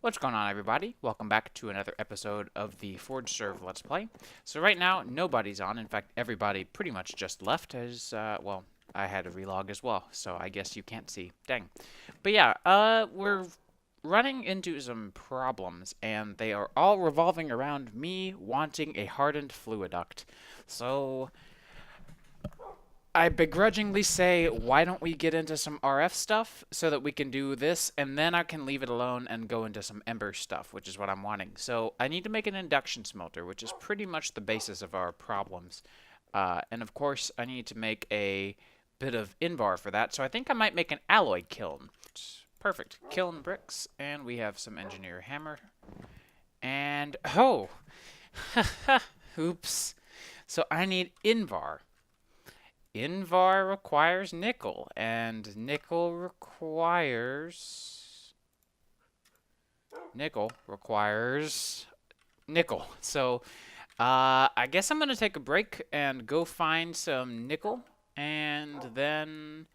What's going on, everybody? Welcome back to another episode of the ForgeServ Let's Play. So right now, nobody's on. In fact, everybody pretty much just left as, well, I had to relog as well, so I guess you can't see. Dang. But yeah, we're running into some problems, and they are all revolving around me wanting a hardened fluid duct. So I begrudgingly say, why don't we get into some RF stuff so that we can do this, and then I can leave it alone and go into some Embers stuff, which is what I'm wanting. So I need to make an induction smelter, which is pretty much the basis of our problems. And of course, I need to make a bit of Invar for that, so I think I might make an alloy kiln. Perfect. Kiln bricks, and we have some engineer hammer. And, oh! Oops. So I need Invar. Invar requires nickel, and nickel requires nickel. So, I guess I'm gonna take a break and go find some nickel, and then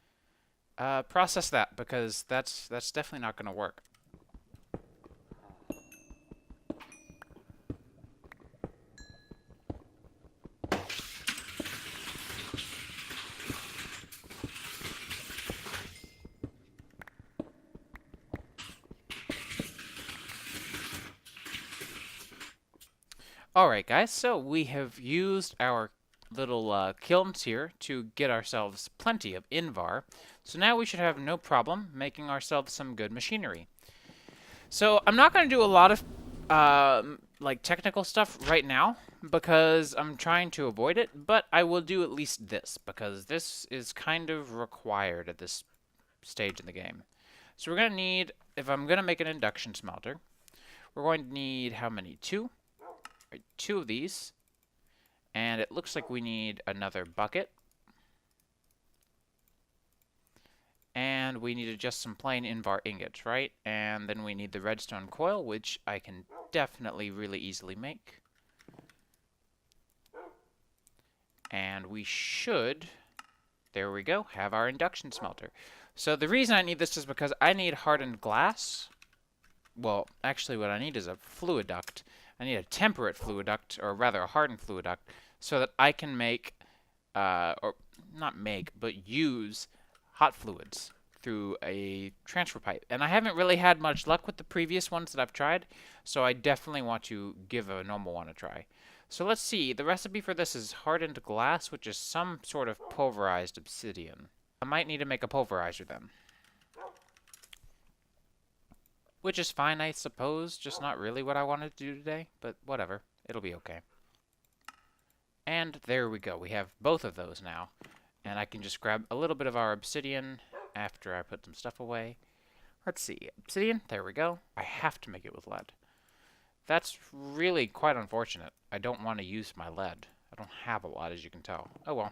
process that because that's definitely not gonna work. Alright guys, so we have used our little kilns here to get ourselves plenty of Invar. So now we should have no problem making ourselves some good machinery. So I'm not going to do a lot of like technical stuff right now because I'm trying to avoid it, but I will do at least this because this is kind of required at this stage in the game. So we're going to need, if I'm going to make an induction smelter, we're going to need how many? Two? Right, two of these. And it looks like we need another bucket. And we need just some plain Invar ingots, right? And then we need the redstone coil, which I can definitely really easily make. And we should, there we go, have our induction smelter. So the reason I need this is because I need hardened glass. Well, actually what I need is a fluid duct. I need a temperate fluid duct, or rather a hardened fluid duct, so that I can make, or not make, but use hot fluids through a transfer pipe. And I haven't really had much luck with the previous ones that I've tried, so I definitely want to give a normal one a try. So let's see, the recipe for this is hardened glass, which is some sort of pulverized obsidian. I might need to make a pulverizer then. Which is fine, I suppose, just not really what I wanted to do today, but whatever, it'll be okay. And there we go, we have both of those now. And I can just grab a little bit of our obsidian after I put some stuff away. Let's see, obsidian, there we go. I have to make it with lead. That's really quite unfortunate. I don't want to use my lead. I don't have a lot, as you can tell. Oh well.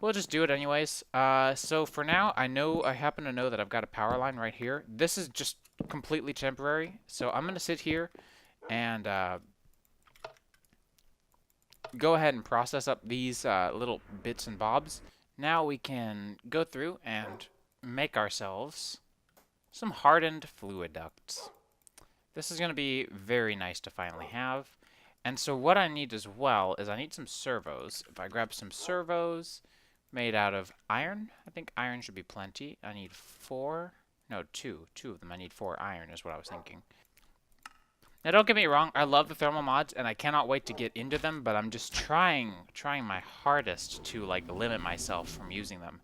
We'll just do it anyways. So for now, I happen to know that I've got a power line right here. This is just completely temporary. So I'm going to sit here and go ahead and process up these little bits and bobs. Now we can go through and make ourselves some hardened fluid ducts. This is going to be very nice to finally have. And so what I need as well is I need some servos. If I grab some servos made out of iron, I think iron should be plenty. I need two of them. I need 4 iron is what I was thinking. Now don't get me wrong, I love the thermal mods and I cannot wait to get into them, but I'm just trying my hardest to like limit myself from using them.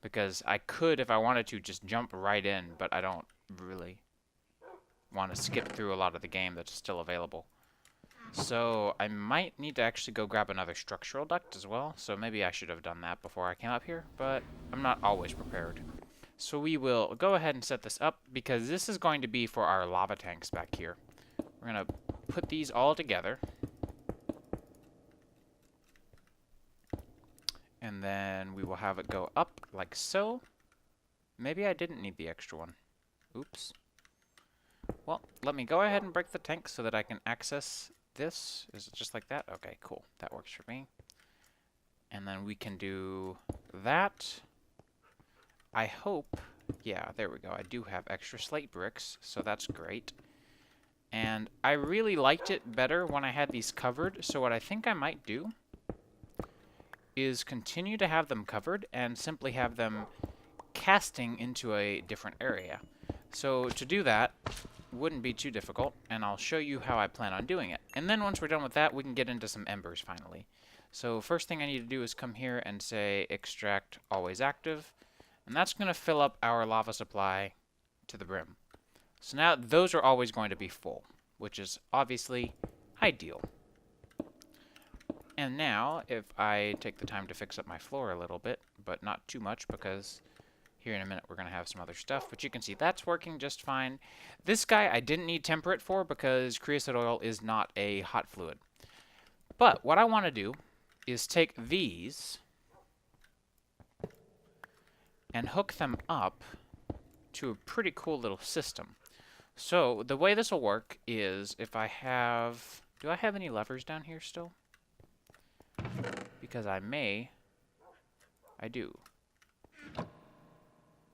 Because I could, if I wanted to, just jump right in, but I don't really want to skip through a lot of the game that's still available. So I might need to actually go grab another structural duct as well, so maybe I should have done that before I came up here, but I'm not always prepared. So we will go ahead and set this up, because this is going to be for our lava tanks back here. We're going to put these all together. And then we will have it go up like so. Maybe I didn't need the extra one. Oops. Well, let me go ahead and break the tank so that I can access this. Is it just like that? Okay, cool. That works for me. And then we can do that. I hope, yeah, there we go. I do have extra slate bricks, so that's great. And I really liked it better when I had these covered, so what I think I might do is continue to have them covered and simply have them casting into a different area. So to do that wouldn't be too difficult, and I'll show you how I plan on doing it. And then once we're done with that, we can get into some embers finally. So first thing I need to do is come here and say extract always active, and that's going to fill up our lava supply to the brim. So now those are always going to be full, which is obviously ideal. And now, if I take the time to fix up my floor a little bit, but not too much because here in a minute we're going to have some other stuff, but you can see that's working just fine. This guy I didn't need temperate for because creosote oil is not a hot fluid. But what I want to do is take these and hook them up to a pretty cool little system. So the way this will work is if I have... Do I have any levers down here still? Because I do.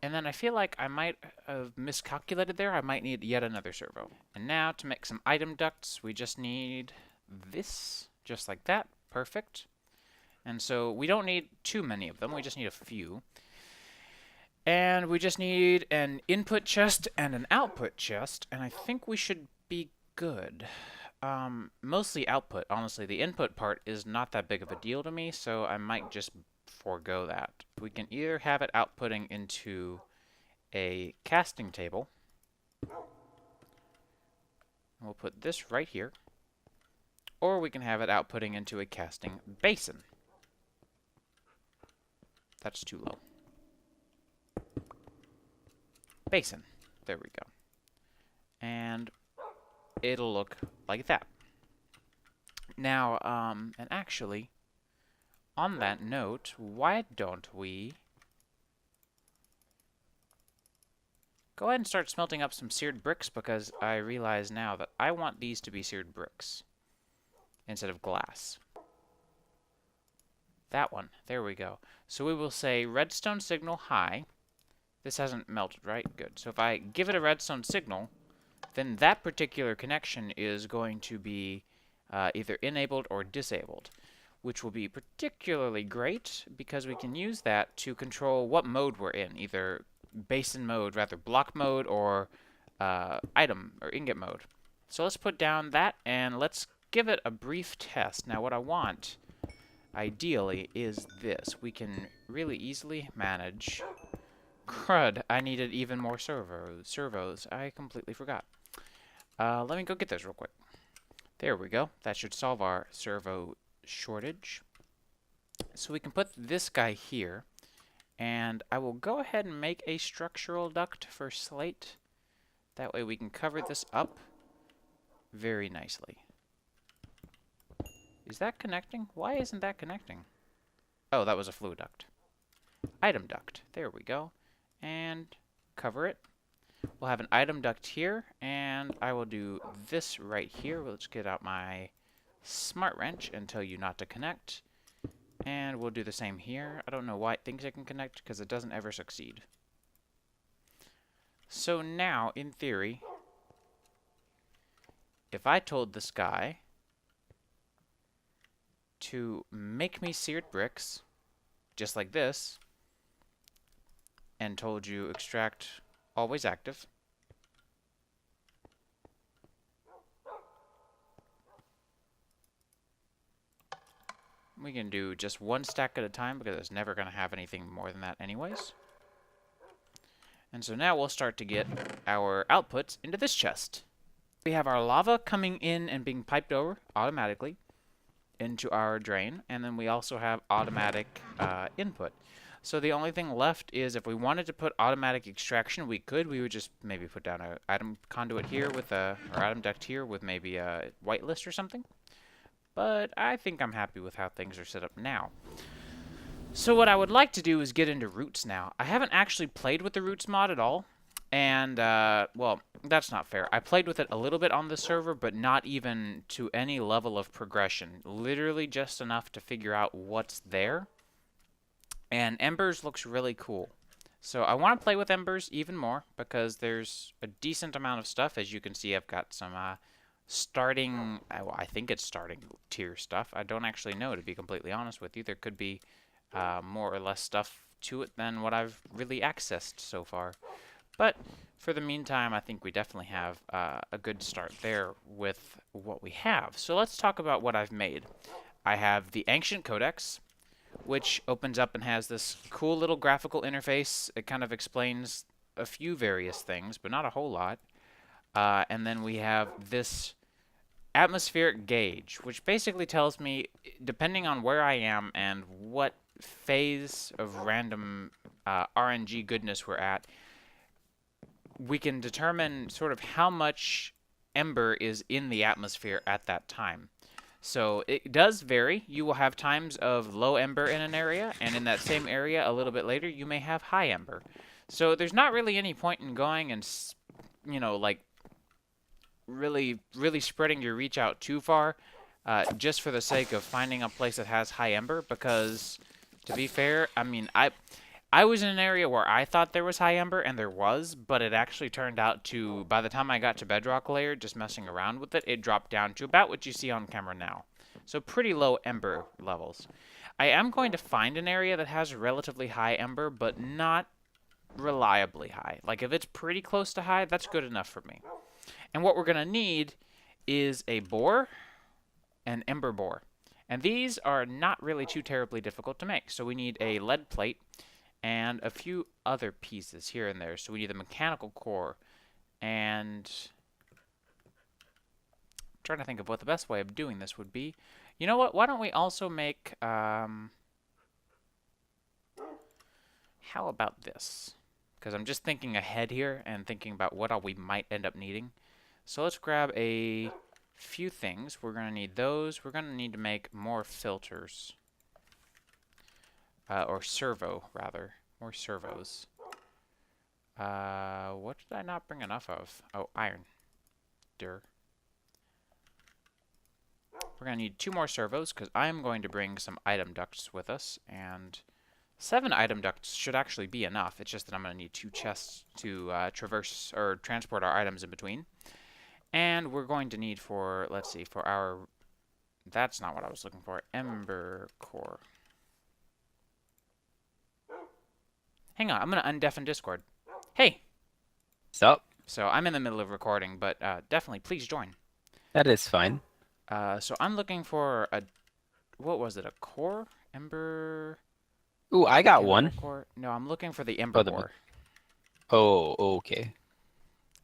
And then I feel like I might have miscalculated there. I might need yet another servo. And now to make some item ducts, we just need this, just like that. Perfect. And so we don't need too many of them. We just need a few. And we just need an input chest and an output chest. And I think we should be good. Mostly output, honestly. The input part is not that big of a deal to me, so I might just forego that. We can either have it outputting into a casting table. We'll put this right here. Or we can have it outputting into a casting basin. That's too low. Basin. There we go. And it'll look like that. Now, and actually, on that note, why don't we go ahead and start smelting up some seared bricks, because I realize now that I want these to be seared bricks instead of glass. That one. There we go. So we will say redstone signal high. This hasn't melted, right? Good. So if I give it a redstone signal, then that particular connection is going to be either enabled or disabled, which will be particularly great because we can use that to control what mode we're in, either basin mode, rather block mode, or item or ingot mode. So let's put down that and let's give it a brief test. Now what I want, ideally, is this. We can really easily manage... Crud, I needed even more servos. I completely forgot. Let me go get those real quick. There we go. That should solve our servo shortage. So we can put this guy here, and I will go ahead and make a structural duct for slate. That way we can cover this up very nicely. Is that connecting? Why isn't that connecting? Oh, that was a fluid duct. Item duct. There we go. And cover it. We'll have an item duct here, and I will do this right here. Let's get out my smart wrench and tell you not to connect. And we'll do the same here. I don't know why it thinks it can connect, because it doesn't ever succeed. So now, in theory, if I told this guy to make me seared bricks, just like this, and told you extract always active, we can do just one stack at a time because it's never going to have anything more than that anyways. And so now we'll start to get our outputs into this chest. We have our lava coming in and being piped over automatically into our drain, and then we also have automatic input. So the only thing left is if we wanted to put automatic extraction, we could. We would just maybe put down an item conduit here with or item duct here with maybe a whitelist or something. But I think I'm happy with how things are set up now. So what I would like to do is get into roots now. I haven't actually played with the roots mod at all. And, well, that's not fair. I played with it a little bit on the server, but not even to any level of progression. Literally just enough to figure out what's there. And Embers looks really cool. So I want to play with Embers even more because there's a decent amount of stuff. As you can see, I've got some starting, well, I think it's starting tier stuff. I don't actually know, to be completely honest with you. There could be more or less stuff to it than what I've really accessed so far. But for the meantime, I think we definitely have a good start there with what we have. So let's talk about what I've made. I have the Ancient Codex, which opens up and has this cool little graphical interface. It kind of explains a few various things, but not a whole lot. And then we have this atmospheric gauge, which basically tells me, depending on where I am and what phase of random RNG goodness we're at, we can determine sort of how much ember is in the atmosphere at that time. So it does vary. You will have times of low ember in an area, and in that same area a little bit later you may have high ember. So there's not really any point in going and, you know, like really spreading your reach out too far just for the sake of finding a place that has high ember, because to be fair, I mean, I was in an area where I thought there was high ember, and there was, but it actually turned out to, by the time I got to bedrock layer, just messing around with it, it dropped down to about what you see on camera now. So pretty low ember levels. I am going to find an area that has relatively high ember, but not reliably high. Like if it's pretty close to high, that's good enough for me. And what we're going to need is a bore, an ember bore. And these are not really too terribly difficult to make. So we need a lead plate and a few other pieces here and there. So we need a mechanical core, and I'm trying to think of what the best way of doing this would be. You know what? Why don't we also make, how about this? Because I'm just thinking ahead here and thinking about what all we might end up needing. So let's grab a few things. We're going to need those. We're going to need to make more filters. Or servo, rather. More servos. What did I not bring enough of? Oh, iron. We're going to need 2 more servos, because I'm going to bring some item ducts with us, and 7 item ducts should actually be enough. It's just that I'm going to need 2 chests to traverse or transport our items in between. And we're going to need for, let's see, for our, that's not what I was looking for, ember core. Hang on, I'm going to undeafen Discord. Hey! What's up? So I'm in the middle of recording, but definitely please join. That is fine. So I'm looking for a, what was it, a core? Ember? Ooh, I got one. Core? No, I'm looking for the ember bore. Oh, okay.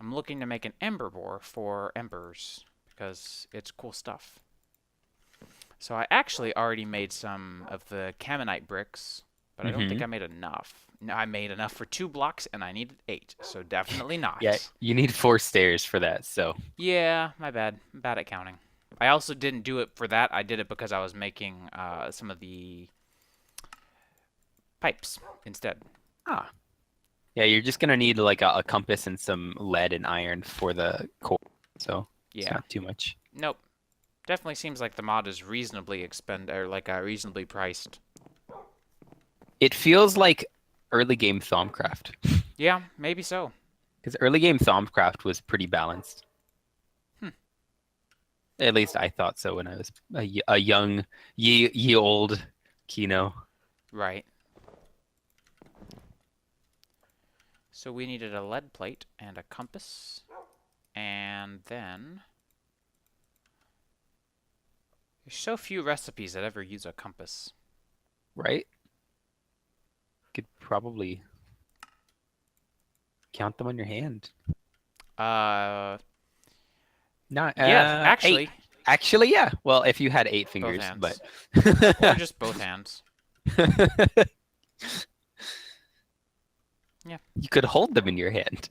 I'm looking to make an ember bore for embers, because it's cool stuff. So I actually already made some of the Caminite bricks, but I don't think I made enough. No, I made enough for 2 blocks, and I needed 8, so definitely not. Yeah, you need 4 stairs for that, so. Yeah, my bad. I'm bad at counting. I also didn't do it for that. I did it because I was making some of the pipes instead. Ah. Yeah, you're just gonna need like a compass and some lead and iron for the core, so yeah, it's not too much. Nope. Definitely seems like the mod is reasonably reasonably priced. It feels like early game Thaumcraft. Yeah, maybe so. Because early game Thaumcraft was pretty balanced. At least I thought so when I was a young, ye old Kino. Right. So we needed a lead plate and a compass, and then there's so few recipes that ever use a compass. Right? Could probably count them on your hand. Yeah, actually. 8. Actually, yeah. Well, if you had 8 fingers, but or just both hands. Yeah. You could hold them in your hand.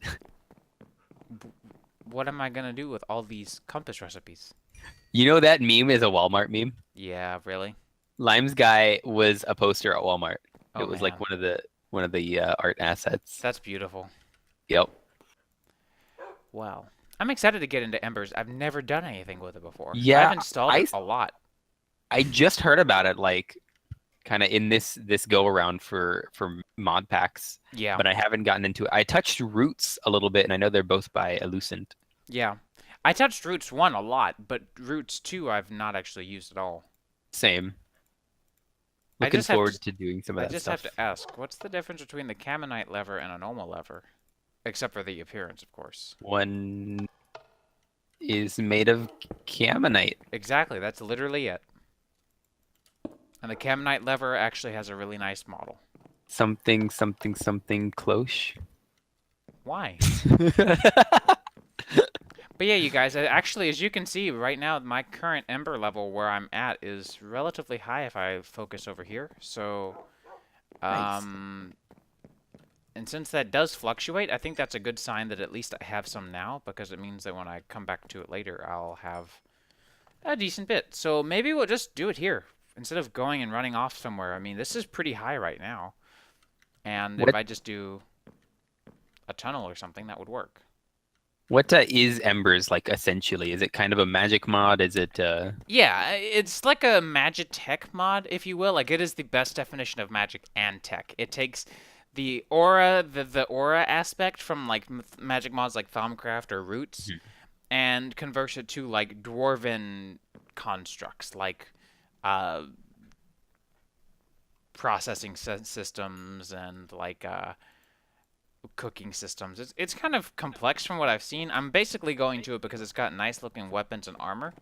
What am I gonna do with all these compass recipes? You know that meme is a Walmart meme? Yeah, really? Lime's guy was a poster at Walmart. Oh, it was man. like one of the art assets. That's beautiful. Yep. Wow. I'm excited to get into Embers. I've never done anything with it before. Yeah, I've installed it a lot. I just heard about it like kind of in this go around for mod packs, Yeah. but I haven't gotten into it. I touched Roots a little bit, and I know they're both by Elucent. Yeah. I touched Roots 1 a lot, but Roots 2 I've not actually used at all. Same. I Looking just have to forward to doing some of I that just have stuff. to ask, what's the difference between the Caminite lever and a normal lever? Except for the appearance, of course. One is made of Caminite. Exactly, that's literally it. And the Caminite lever actually has a really nice model. Something, something, something cloche. Why? But yeah, you guys, actually, as you can see right now, my current Ember level where I'm at is relatively high if I focus over here. So, Nice. and since that does fluctuate, I think that's a good sign that at least I have some now, because it means that when I come back to it later, I'll have a decent bit. So maybe we'll just do it here instead of going and running off somewhere. I mean, this is pretty high right now. And if What I just do a tunnel or something, that would work. what is Embers like essentially? Is it kind of a magic mod? Is it Yeah, it's like a Magitech mod, if you will. Like, it is the best definition of magic and tech. It takes the aura, the aura aspect from like magic mods like Thaumcraft or Roots, Mhm. and converts it to like dwarven constructs, like uh, processing systems and like cooking systems. It's kind of complex from what I've seen. I'm basically going to it because it's got nice looking weapons and armor.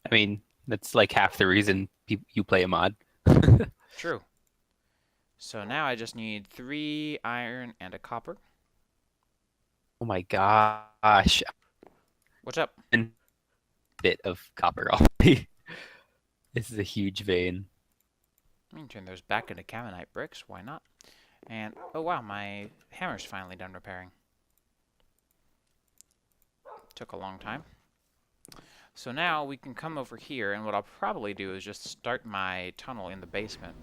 I mean, that's like half the reason you play a mod. True. So now I just need 3 iron and a copper. Oh my gosh. What's up? And bit of copper already. This is a huge vein. Let me turn those back into Caminite bricks. Why not? And, oh wow, my hammer's finally done repairing. Took a long time. So now we can come over here, and what I'll probably do is just start my tunnel in the basement.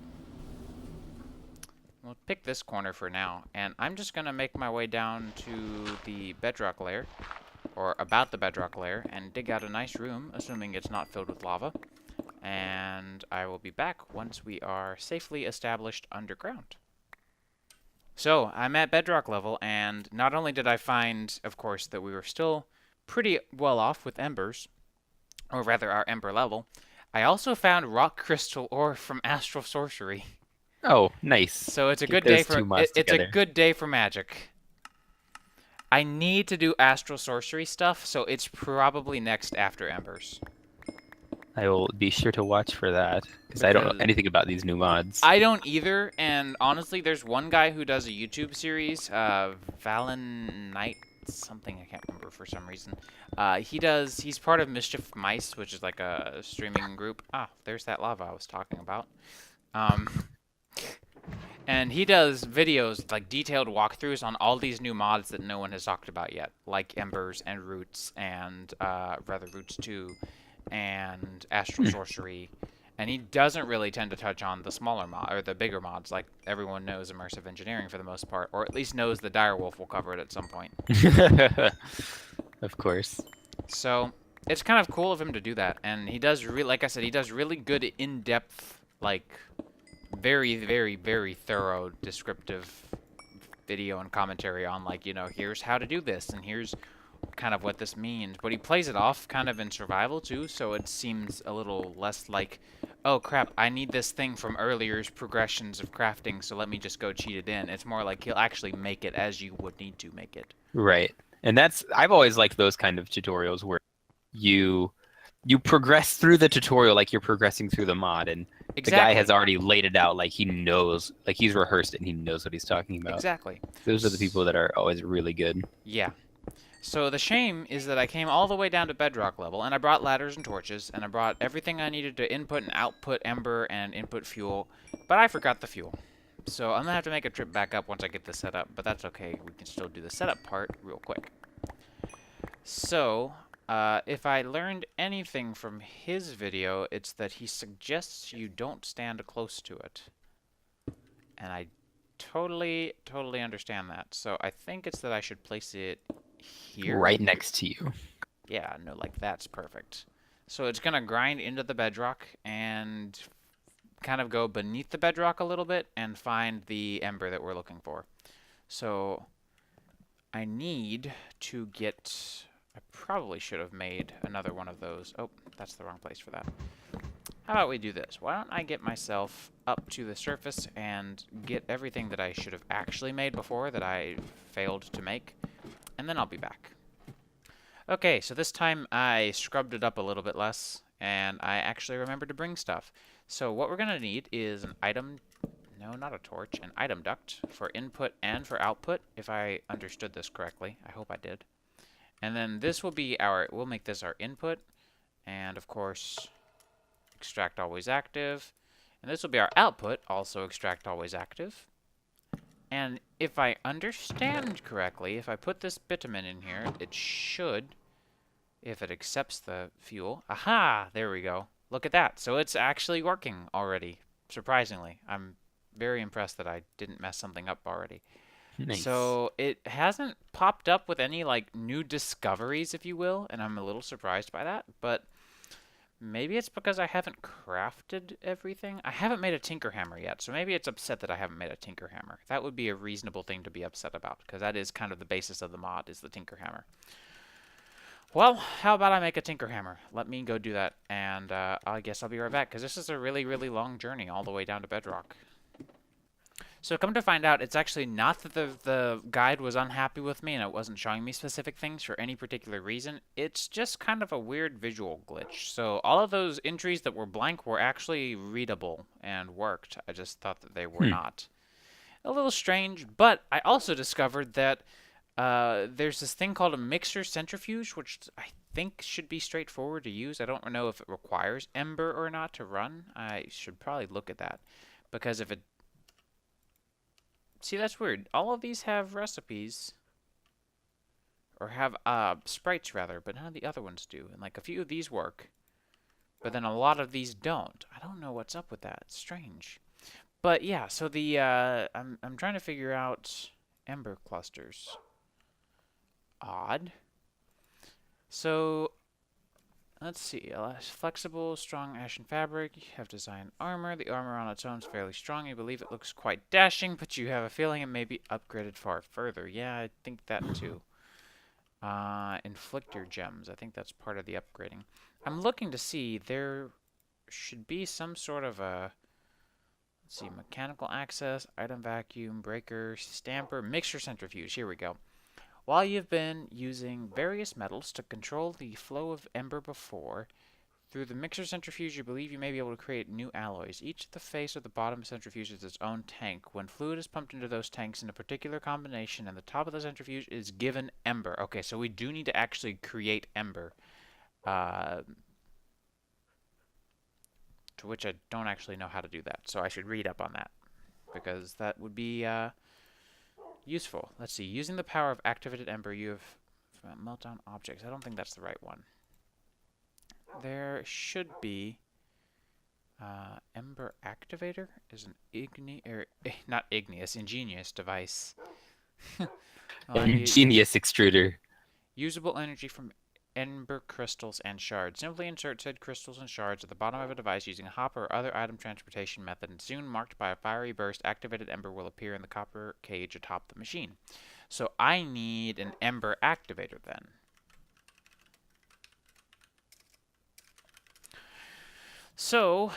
We'll pick this corner for now, and I'm just going to make my way down to the bedrock layer, or about the bedrock layer, and dig out a nice room, assuming it's not filled with lava. And I will be back once we are safely established underground. So, I'm at bedrock level, and not only did I find, of course, that we were still pretty well off with embers, or rather our ember level, I also found rock crystal ore from astral sorcery. Oh, nice. So it's a Get good day those for two mods it's a together. good day for magic. I need to do astral sorcery stuff, so it's probably next after embers. I will be ssure to watch for that because I don't know Because anything about these new mods. I don't either, and honestly, there's one guy who does a YouTube series, Valen Knight something, I can't remember for some reason. He's part of Mischief Mice, which is like a streaming group. Ah, there's that lava I was talking about. Um, and he does videos, like detailed walkthroughs on all these new mods that no one has talked about yet, like Embers and Roots and, rather Roots 2 and Astral Sorcery. And he doesn't really tend to touch on the smaller mod or the bigger mods, like everyone knows immersive engineering for the most part, or at least knows the Direwolf will cover it at some point. Of course. So it's kind of cool of him to do that, and he does like I said, he does really good in-depth, like very, very, very thorough descriptive video and commentary on, like, you know, here's how to do this and here's kind of what this means, but he plays it off kind of in survival too, so it seems a little less like, oh crap, I need this thing from earlier's progressions of crafting, so let me just go cheat it in. It's more like he'll actually make it as you would need to make it. Right. And I've always liked those kind of tutorials where you progress through the tutorial like you're progressing through the mod, and the guy has Exactly. already laid it out like he knows, like he's rehearsed it and he knows what he's talking about. Exactly. Those are the people that are always really good. Yeah. So the shame is that I came all the way down to bedrock level, and I brought ladders and torches, and I brought everything I needed to input and output ember and input fuel, but I forgot the fuel. So I'm going to have to make a trip back up once I get this set up, but that's okay. We can still do the setup part real quick. So, if I learned anything from his video, it's that he suggests you don't stand close to it. And I totally understand that. So I think it's that I should place it here. Right next to you. Yeah, no, like that's perfect. So it's going to grind into the bedrock and kind of go beneath the bedrock a little bit and find the ember that we're looking for. So I need to get... I probably should have made another one of those. Oh, that's the wrong place for that. How about we do this? Why don't I get myself up to the surface and get everything that I should have actually made before that I failed to make, and then I'll be back. Okay, so this time I scrubbed it up a little bit less, and I actually remembered to bring stuff. So what we're going to need is an item... No, not a torch. An item duct for input and for output, if I understood this correctly. I hope I did. And then this will be our... We'll make this our input, and of course... extract always active, and this will be our output, also extract always active. And if I understand correctly, if I put this bitumen in here, it should, if it accepts the fuel, aha, there we go. Look at that. So it's actually working already, surprisingly. I'm very impressed that I didn't mess something up already. Nice. So it hasn't popped up with any like new discoveries, if you will, and I'm a little surprised by that, but maybe it's because I haven't crafted everything. I haven't made a tinker hammer yet, so maybe it's upset that I haven't made a tinker hammer. That would be a reasonable thing to be upset about, because that is kind of the basis of the mod, is the tinker hammer. Well, how about I make a tinker hammer? Let me go do that, and I guess I'll be right back, because this is a really, really long journey all the way down to bedrock. So come to find out, it's actually not that the guide was unhappy with me and it wasn't showing me specific things for any particular reason. It's just kind of a weird visual glitch. So all of those entries that were blank were actually readable and worked. I just thought that they were not. A little strange, but I also discovered that there's this thing called a mixer centrifuge, which I think should be straightforward to use. I don't know if it requires Ember or not to run. I should probably look at that, because if it... See, that's weird. All of these have recipes, or have sprites rather, but none of the other ones do. And like a few of these work, but then a lot of these don't. I don't know what's up with that. It's strange. But yeah, so the I'm trying to figure out ember clusters. Odd. So let's see. Flexible, strong ashen fabric. You have designed armor. The armor on its own is fairly strong. You believe it looks quite dashing, but you have a feeling it may be upgraded far further. Yeah, I think that too. Inflictor gems. I think that's part of the upgrading. I'm looking to see. There should be some sort of a... Let's see. Mechanical access, item vacuum, breaker, stamper, mixture centrifuge. Here we go. While you've been using various metals to control the flow of ember before, through the mixer centrifuge you believe you may be able to create new alloys. Each of the face or the bottom centrifuge is its own tank. When fluid is pumped into those tanks in a particular combination, and the top of the centrifuge is given ember. Okay, so we do need to actually create ember. To which I don't actually know how to do that, so I should read up on that, because that would be... useful. Let's see. Using the power of activated ember, you have meltdown objects. I don't think that's the right one. There should be ember activator is an ingenious device. Ingenious extruder. Usable energy from ember crystals and shards. Simply insert said crystals and shards at the bottom of a device using a hopper or other item transportation method, and soon, marked by a fiery burst, activated ember will appear in the copper cage atop the machine. So I need an ember activator then. So,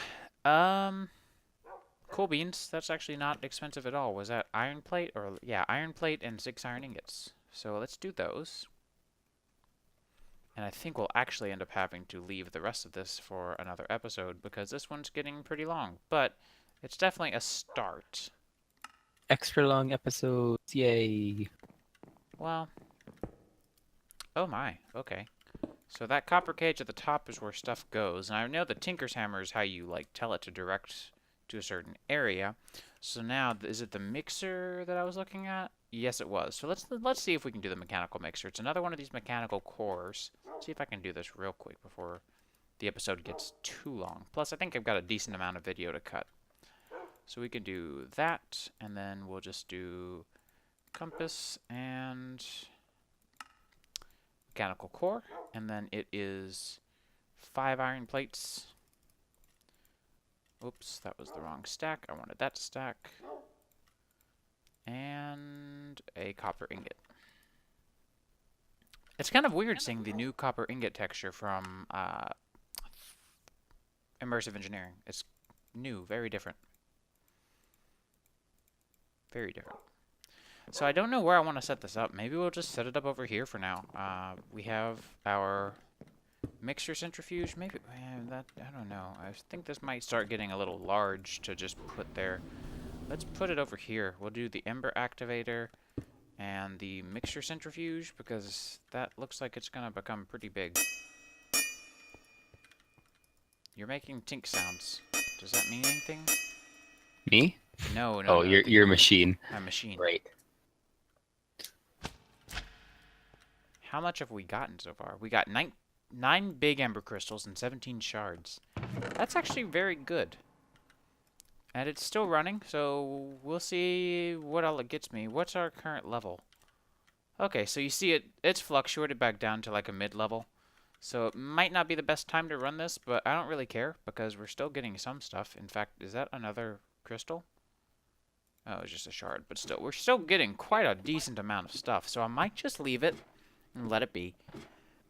cool beans. That's actually not expensive at all. Was that iron plate? Or yeah, iron plate and 6 iron ingots. So let's do those. And I think we'll actually end up having to leave the rest of this for another episode, because this one's getting pretty long. But it's definitely a start. Extra long episodes, yay. Well, oh my, okay. So that copper cage at the top is where stuff goes. And I know the Tinker's Hammer is how you, like, tell it to direct to a certain area. So now, is it the mixer that I was looking at? Yes, it was. So let's see if we can do the mechanical mixer. It's another one of these mechanical cores. See if I can do this real quick before the episode gets too long. Plus, I think I've got a decent amount of video to cut. So we can do that, and then we'll just do compass and mechanical core, and then it is 5 iron plates Oops, that was the wrong stack. I wanted that stack. And a copper ingot. It's kind of weird seeing the new copper ingot texture from immersive engineering. It's new, very different. Very different. So I don't know where I want to set this up. Maybe we'll just set it up over here for now. We have our mixture centrifuge. Maybe that, I don't know. I think this might start getting a little large to just put there. Let's put it over here. We'll do the ember activator and the mixture centrifuge because that looks like it's gonna become pretty big. You're making tink sounds. Does that mean anything? Me? No, Oh, no. your machine. My machine. Right. How much have we gotten so far? We got nine big ember crystals and 17 shards. That's actually very good. And it's still running, so we'll see what all it gets me. What's our current level? Okay, so you see it's fluctuated back down to like a mid-level. So it might not be the best time to run this, but I don't really care because we're still getting some stuff. In fact, is that another crystal? Oh, it's just a shard, but still, we're still getting quite a decent amount of stuff. So I might just leave it and let it be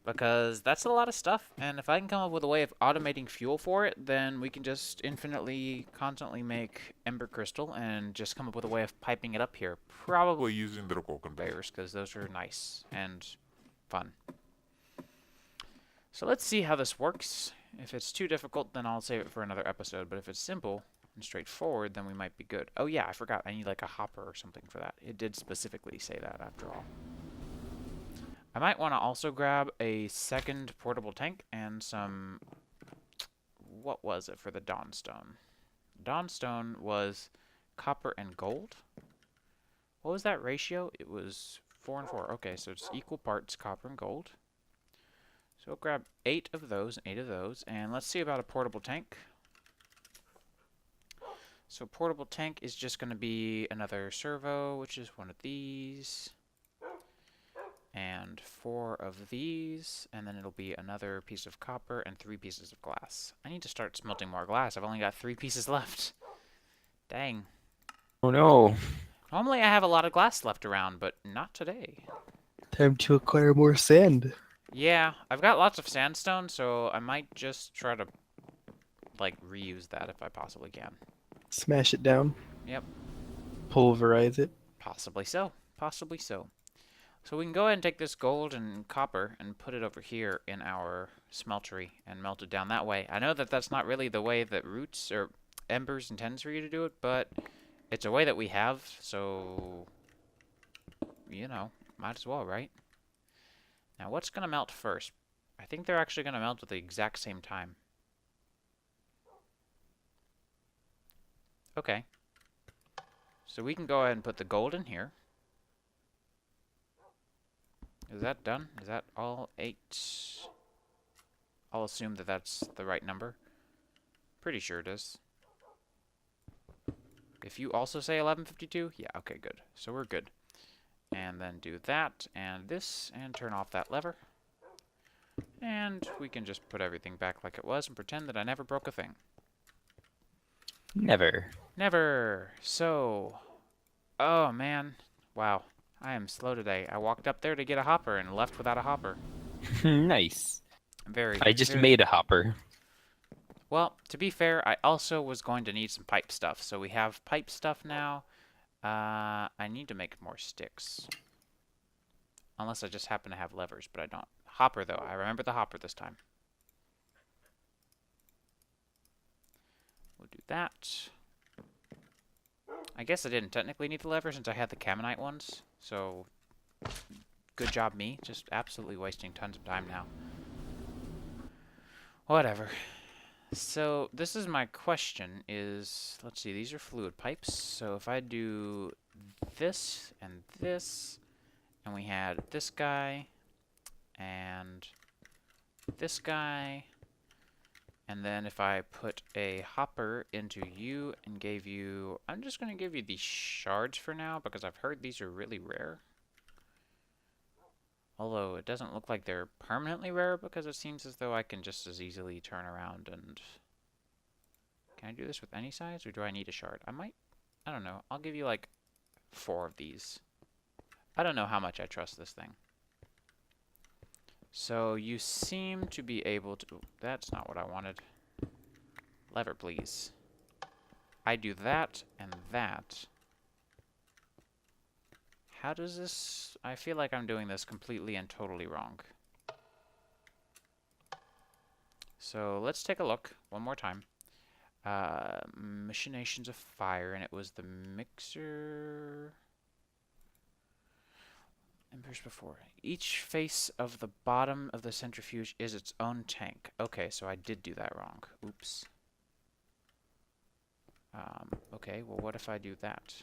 because that's a lot of stuff. And if I can come up with a way of automating fuel for it, then we can just infinitely, constantly make ember crystal and just come up with a way of piping it up here. Probably using the conveyors because those are nice and fun. So let's see how this works. If it's too difficult, then I'll save it for another episode. But if it's simple and straightforward, then we might be good. Oh yeah, I forgot. I need like a hopper or something for that. It did specifically say that after all. I might want to also grab a second portable tank and some... What was it for the Dawnstone? Dawnstone was copper and gold. What was that ratio? It was 4 and 4. Okay, so it's equal parts copper and gold. So we'll grab 8 of those and 8 of those. And let's see about a portable tank. So portable tank is just going to be another servo, which is one of these. And 4 of these. And then it'll be another piece of copper and 3 pieces of glass. I need to start smelting more glass. I've only got 3 pieces left. Dang. Oh no. Normally I have a lot of glass left around, but not today. Time to acquire more sand. Yeah, I've got lots of sandstone, so I might just try to, like, reuse that if I possibly can. Smash it down. Yep. Pulverize it. Possibly so. Possibly so. So we can go ahead and take this gold and copper and put it over here in our smeltery and melt it down that way. I know that that's not really the way that Roots or Embers intends for you to do it, but it's a way that we have, so, you know, might as well, right? Now, what's going to melt first? I think they're actually going to melt at the exact same time. Okay. So we can go ahead and put the gold in here. Is that done? Is that all 8? I'll assume that that's the right number. Pretty sure it is. If you also say 1152, yeah, okay, good. So we're good. And then do that and this and turn off that lever. And we can just put everything back like it was and pretend that I never broke a thing. Never. Never. So, oh man, wow, I am slow today. I walked up there to get a hopper and left without a hopper. Nice. I just very... made a hopper. Well, to be fair, I also was going to need some pipe stuff. So we have pipe stuff now. I need to make more sticks. Unless I just happen to have levers, but I don't. Hopper, though. I remember the hopper this time. We'll do that. I guess I didn't technically need the lever since I had the Caminite ones. So, good job me. Just absolutely wasting tons of time now. Whatever. So, this is my question is, let's see, these are fluid pipes. So, if I do this, and we had this guy, and this guy, and then if I put a hopper into you and gave you, I'm just going to give you these shards for now, because I've heard these are really rare. Although it doesn't look like they're permanently rare because it seems as though I can just as easily turn around and Can I do this with any size, or do I need a shard? I don't know. I'll give you like 4 of these. I don't know how much I trust this thing. So you seem to be able to... Ooh, that's not what I wanted. Lever, please. I do that and that. How does this... I feel like I'm doing this completely and totally wrong. So let's take a look one more time. Machinations of fire, and it was the mixer... Embers before. Each face of the bottom of the centrifuge is its own tank. Okay, so I did do that wrong. Oops. Okay, well, what if I do that?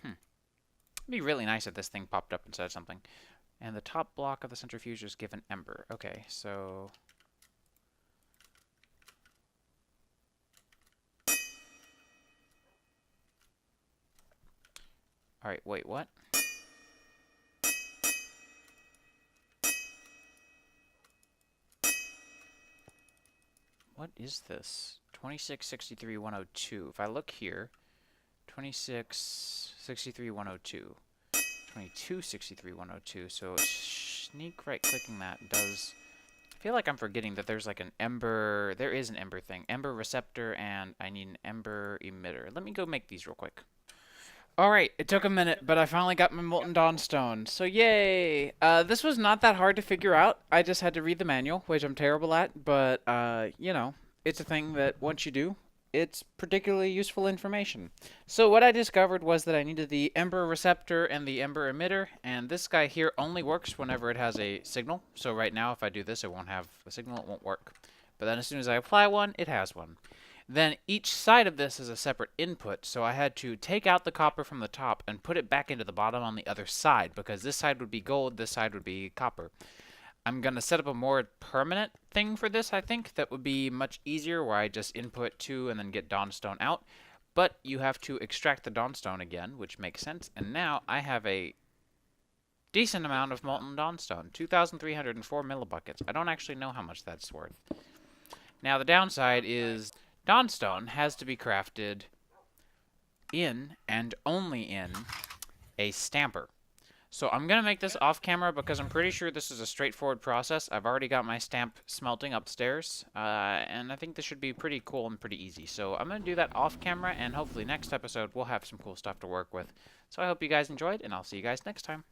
It'd be really nice if this thing popped up and said something. And the top block of the centrifuge is given ember. Okay, so... Alright, wait, what? What is this? 2663-102. If I look here, 2663-102. 2263-102. So sneak right-clicking that does... I feel like I'm forgetting that there's like an ember... There is an ember thing. Ember receptor, and I need an ember emitter. Let me go make these real quick. Alright, it took a minute, but I finally got my Molten Dawnstone. So yay! This was not that hard to figure out. I just had to read the manual, which I'm terrible at, but, you know, it's a thing that once you do, it's particularly useful information. So what I discovered was that I needed the Ember receptor and the Ember emitter, and this guy here only works whenever it has a signal. So right now, if I do this, it won't have a signal, it won't work. But then as soon as I apply one, it has one. Then each side of this is a separate input, so I had to take out the copper from the top and put it back into the bottom on the other side, because this side would be gold, this side would be copper. I'm going to set up a more permanent thing for this, I think, that would be much easier, where I just input 2 and then get Dawnstone out. But you have to extract the Dawnstone again, which makes sense, and now I have a decent amount of Molten Dawnstone, 2,304 millibuckets. I don't actually know how much that's worth. Now the downside is... Dawnstone has to be crafted in, and only in, a stamper. So I'm going to make this off camera because I'm pretty sure this is a straightforward process. I've already got my stamp smelting upstairs, and I think this should be pretty cool and pretty easy. So I'm going to do that off camera, and hopefully next episode we'll have some cool stuff to work with. So I hope you guys enjoyed, and I'll see you guys next time.